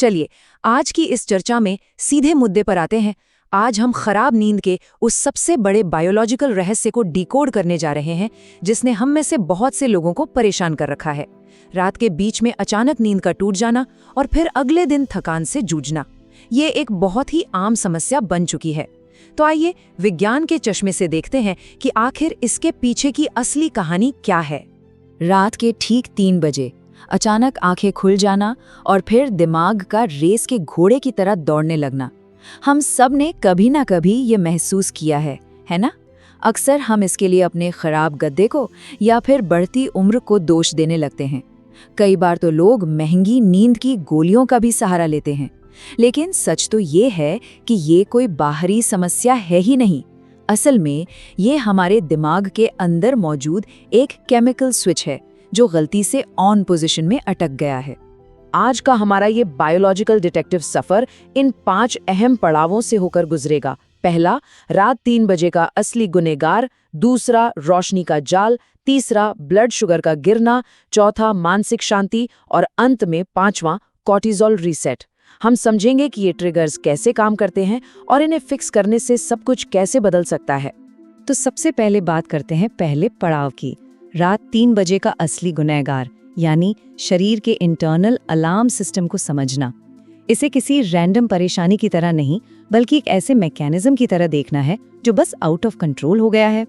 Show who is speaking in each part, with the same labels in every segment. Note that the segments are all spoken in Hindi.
Speaker 1: चलिए, आज की इस चर्चा में सीधे मुद्दे पर आते हैं। आज हम खराब नींद के उस सबसे बड़े बायोलॉजिकल रहस्य को डिकोड करने जा रहे हैं, जिसने हम में से बहुत से लोगों को परेशान कर रखा है। रात के बीच में अचानक नींद का टूट जाना और फिर अगले दिन थकान से जूझना, ये एक बहुत ही आम समस्या बन चुकी है। तो आइए विज्ञान के चश्मे से देखते हैं कि आखिर इसके पीछे की असली कहानी क्या है।
Speaker 2: रात के ठीक 3 बजे अचानक आंखें खुल जाना और फिर दिमाग का रेस के घोड़े की तरह दौड़ने लगना। हम सब ने कभी ना कभी ये महसूस किया है ना? अक्सर हम इसके लिए अपने खराब गद्दे को या फिर बढ़ती उम्र को दोष देने लगते हैं। कई बार तो लोग महंगी नींद की गोलियों का भी सहारा लेते हैं। लेकिन सच तो ये है कि ये कोई बाहरी समस्या है ही नहीं। असल में ये हमारे दिमाग के अंदर मौजूद एक केमिकल स्विच है जो गलती से ऑन पोजीशन में अटक गया है।
Speaker 1: आज का हमारा ये बायोलॉजिकल डिटेक्टिव सफर इन 5 अहम पड़ावों से होकर गुजरेगा। पहला, रात 3 बजे का असली गुनहगार। दूसरा, रोशनी का जाल। तीसरा, ब्लड शुगर का गिरना। चौथा, मानसिक शांति। और अंत में 5वां, कॉर्टिसोल रीसेट। हम समझेंगे कि ये ट्रिगर्स कैसे काम करते हैं और इन्हें फिक्स करने से सब कुछ कैसे बदल सकता है।
Speaker 2: तो सबसे पहले बात करते हैं पहले पड़ाव की, रात 3 बजे का असली गुनहगार, यानी शरीर के इंटरनल अलार्म सिस्टम को समझना। इसे किसी रैंडम परेशानी की तरह नहीं, बल्कि एक ऐसे मैकेनिज्म की तरह देखना है जो बस आउट ऑफ कंट्रोल हो गया है।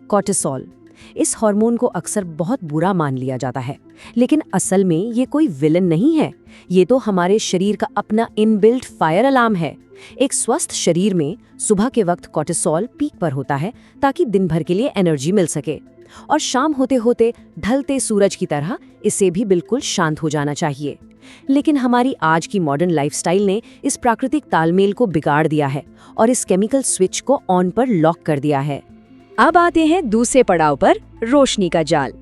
Speaker 3: कॉर्टिसोल, इस हार्मोन को अक्सर बहुत बुरा मान लिया जाता है, लेकिन असल में ये कोई विलन नहीं है। ये तो हमारे शरीर का अपना इनबिल्ट फायर अलार्म है। एक स्वस्थ शरीर में सुबह के वक्त कॉर्टिसोल पीक पर होता है ताकि दिन भर के लिए एनर्जी मिल सके, और शाम होते होते ढलते सूरज की तरह इसे भी बिल्कुल शांत हो जाना चाहिए। लेकिन हमारी आज की मॉडर्न लाइफस्टाइल ने इस प्राकृतिक तालमेल को बिगाड़ दिया है और इस केमिकल स्विच को ऑन पर लॉक कर दिया है।
Speaker 2: अब आते हैं दूसरे पड़ाव पर, रोशनी का जाल।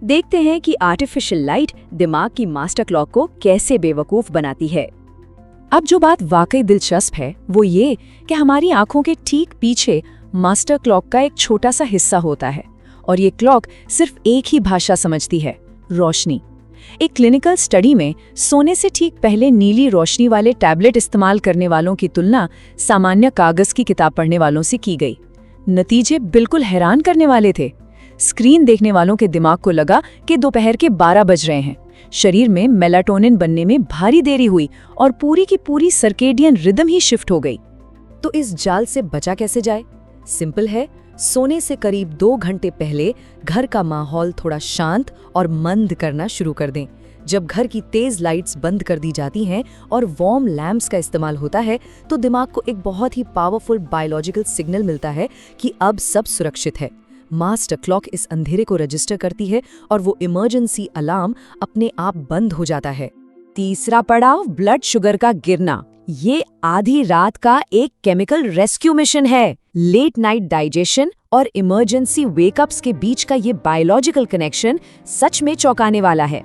Speaker 2: देखते हैं कि आर्टिफिशियल लाइट दिमाग की मास्टर क्लॉक को कैसे बेवकूफ बनाती है। अब जो बात वाकई दिलचस्प है वो ये कि हमारी आंखों के ठीक पीछे मास्टर क्लॉक का एक छोटा सा हिस्सा होता है, और ये क्लॉक सिर्फ एक ही भाषा समझती है, रोशनी। एक क्लिनिकल स्टडी में सोने से ठीक पहले नीली रोशनी वाले टैबलेट इस्तेमाल करने वालों की तुलना सामान्य कागज की किताब पढ़ने वालों से की गई। नतीजे बिल्कुल हैरान करने वाले थे। स्क्रीन देखने वालों के दिमाग को लगा कि दोपहर के 12 बज रहे हैं। शरीर में मेलाटोनिन बनने में भारी देरी हुई और पूरी की पूरी सर्केडियन रिदम ही शिफ्ट हो गई।
Speaker 3: तो इस जाल से बचा कैसे जाए? सिंपल है, सोने से करीब 2 घंटे पहले घर का माहौल थोड़ा शांत और मंद करना शुरू कर दें। जब घर की तेज लाइट्स बंद कर दी जाती हैं और वार्म लैंप्स का इस्तेमाल होता है, तो दिमाग को एक बहुत ही पावरफुल बायोलॉजिकल सिग्नल मिलता है कि अब सब सुरक्षित है। मास्टर क्लॉक इस अंधेरे को रजिस्टर करती है और वो इमरजेंसी अलार्म अपने आप बंद हो जाता है।
Speaker 2: तीसरा पड़ाव, ब्लड शुगर का गिरना। ये आधी रात का एक केमिकल रेस्क्यू मिशन है। लेट नाइट डाइजेशन और इमरजेंसी वेकअप्स के बीच का ये बायोलॉजिकल कनेक्शन सच में चौंकाने वाला है।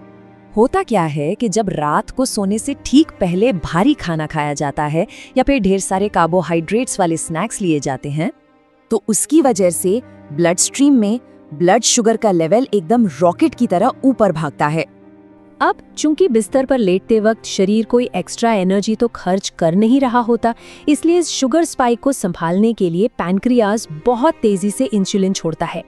Speaker 2: होता क्या है कि जब रात को सोने से ठीक पहले भारी खाना खाया जाता है या फिर ढेर सारे कार्बोहाइड्रेट्स वाले स्नैक्स लिए जाते हैं, तो उसकी वजह से ब्लड स्ट्रीम में ब्लड शुगर का लेवल एकदम रॉकेट की तरह ऊपर भागता है। अब चूंकि बिस्तर पर लेटते वक्त शरीर कोई एक्स्ट्रा एनर्जी तो खर्च कर नहीं रहा होता, इसलिए इस शुगर स्पाइक को संभालने के लिए पैनक्रियाज बहुत तेजी से इंसुलिन छोड़ता है।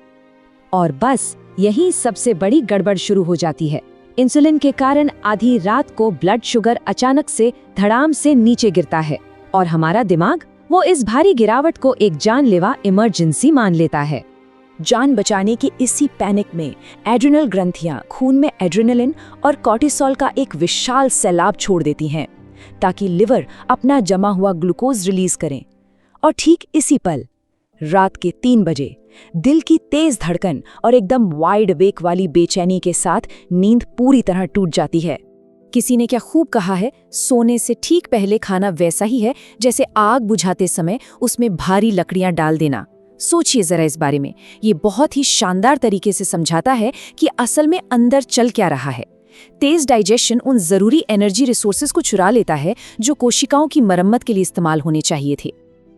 Speaker 2: और बस यही सबसे बड़ी गड़बड़ शुरू हो जाती है। इंसुलिन के कारण आधी रात को ब्लड शुगर अचानक से धड़ाम से नीचे गिरता है और हमारा दिमाग वो इस भारी गिरावट को एक जानलेवा इमरजेंसी मान लेता है। जान बचाने की इसी पैनिक में एड्रिनल ग्रंथियां खून में एड्रेनलिन और कॉर्टिसोल का एक विशाल सैलाब छोड़ देती हैं ताकि लिवर अपना जमा हुआ ग्लूकोज रिलीज करें। और ठीक इसी पल, रात के 3 बजे, दिल की तेज धड़कन और एकदम वाइड वेक वाली बेचैनी के साथ नींद पूरी तरह टूट जाती है। किसी ने क्या खूब कहा है, सोने से ठीक पहले खाना वैसा ही है जैसे आग बुझाते समय उसमें भारी लकड़ियां डाल देना। सोचिए जरा इस बारे में। ये बहुत ही शानदार तरीके से समझाता है कि असल में अंदर चल क्या रहा है। तेज डाइजेशन उन जरूरी एनर्जी रिसोर्सेज को चुरा लेता है जो कोशिकाओं की मरम्मत के लिए इस्तेमाल होने चाहिए थे।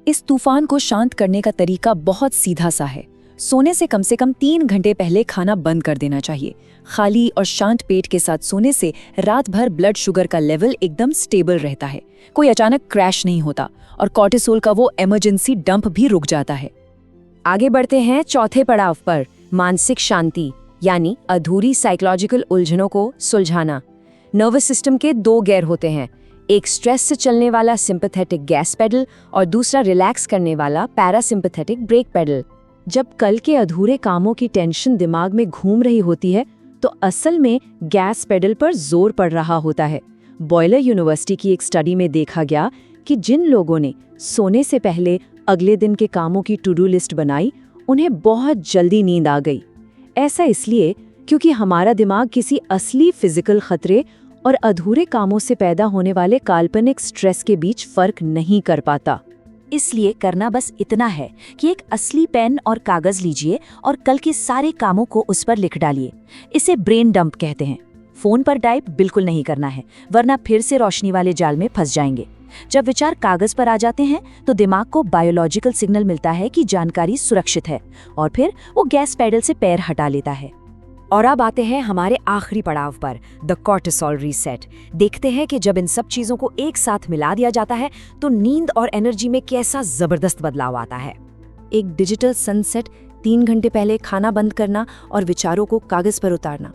Speaker 2: इस तूफान को शांत करने का तरीका बहुत सीधा सा है।
Speaker 4: सोने से कम 3 घंटे पहले खाना बंद कर देना चाहिए। खाली और शांत पेट के साथ सोने से रात भर ब्लड शुगर का लेवल एकदम स्टेबल रहता है, कोई अचानक क्रैश नहीं होता और कॉर्टिसोल का वो इमरजेंसी डंप भी रुक जाता है।
Speaker 2: आगे बढ़ते हैं चौथे पड़ाव पर, मानसिक शांति यानी अधूरी साइकोलॉजिकल उलझनों को सुलझाना। नर्वस सिस्टम के 2 गियर होते हैं, एक स्ट्रेस से चलने वाला सिंपैथेटिक गैस पेडल और दूसरा रिलैक्स करने वाला पैरासिम्पैथेटिक ब्रेक पेडल। जब कल के अधूरे कामों की टेंशन दिमाग में घूम रही होती है तो असल में गैस पेडल पर जोर पड़ रहा होता है। बॉयलर यूनिवर्सिटी की एक स्टडी में देखा गया कि जिन लोगों ने सोने से पहले अगले दिन के कामों की टू डू लिस्ट बनाई, उन्हें बहुत जल्दी नींद आ गई। ऐसा इसलिए क्योंकि हमारा दिमाग किसी असली फिजिकल खतरे और अधूरे कामों से पैदा होने वाले काल्पनिक स्ट्रेस के बीच फर्क नहीं कर पाता।
Speaker 3: इसलिए करना बस इतना है कि एक असली पेन और कागज लीजिए और कल के सारे कामों को उस पर लिख डालिए। इसे ब्रेन डंप कहते हैं। फोन पर टाइप बिल्कुल नहीं करना है, वरना फिर से रोशनी वाले जाल में फंस जाएंगे। जब विचार कागज पर आ जाते हैं तो दिमाग को बायोलॉजिकल सिग्नल मिलता है कि जानकारी सुरक्षित है और फिर वो गैस पेडल से पैर हटा लेता है।
Speaker 2: और अब आते हैं हमारे आखिरी पड़ाव पर, द कॉर्टिसोल रीसेट। देखते हैं कि जब इन सब चीजों को एक साथ मिला दिया जाता है तो नींद और एनर्जी में कैसा जबरदस्त बदलाव आता है। एक डिजिटल सनसेट, 3 घंटे पहले खाना बंद करना और विचारों को कागज पर उतारना।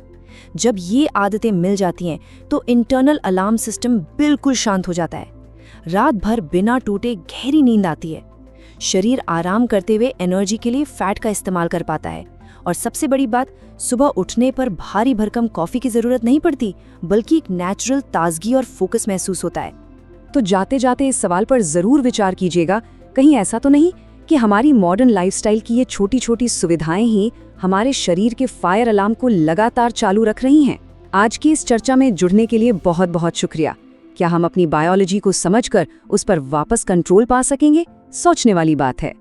Speaker 2: जब ये आदतें मिल जाती हैं तो इंटरनल अलार्म सिस्टम बिल्कुल शांत हो जाता है। रात भर बिना टूटे गहरी नींद आती है। शरीर आराम करते हुए एनर्जी के लिए फैट का इस्तेमाल कर पाता है। और सबसे बड़ी बात, सुबह उठने पर भारी भरकम कॉफी की जरूरत नहीं पड़ती, बल्कि एक नेचुरल ताजगी और फोकस महसूस होता है।
Speaker 1: तो जाते जाते इस सवाल पर जरूर विचार कीजिएगा, कहीं ऐसा तो नहीं कि हमारी मॉडर्न लाइफस्टाइल की ये छोटी छोटी सुविधाएं ही हमारे शरीर के फायर अलार्म को लगातार चालू रख रही हैं। आज की इस चर्चा में जुड़ने के लिए बहुत बहुत शुक्रिया। क्या हम अपनी बायोलॉजी को समझकर उस पर वापस कंट्रोल पा सकेंगे? सोचने वाली बात है।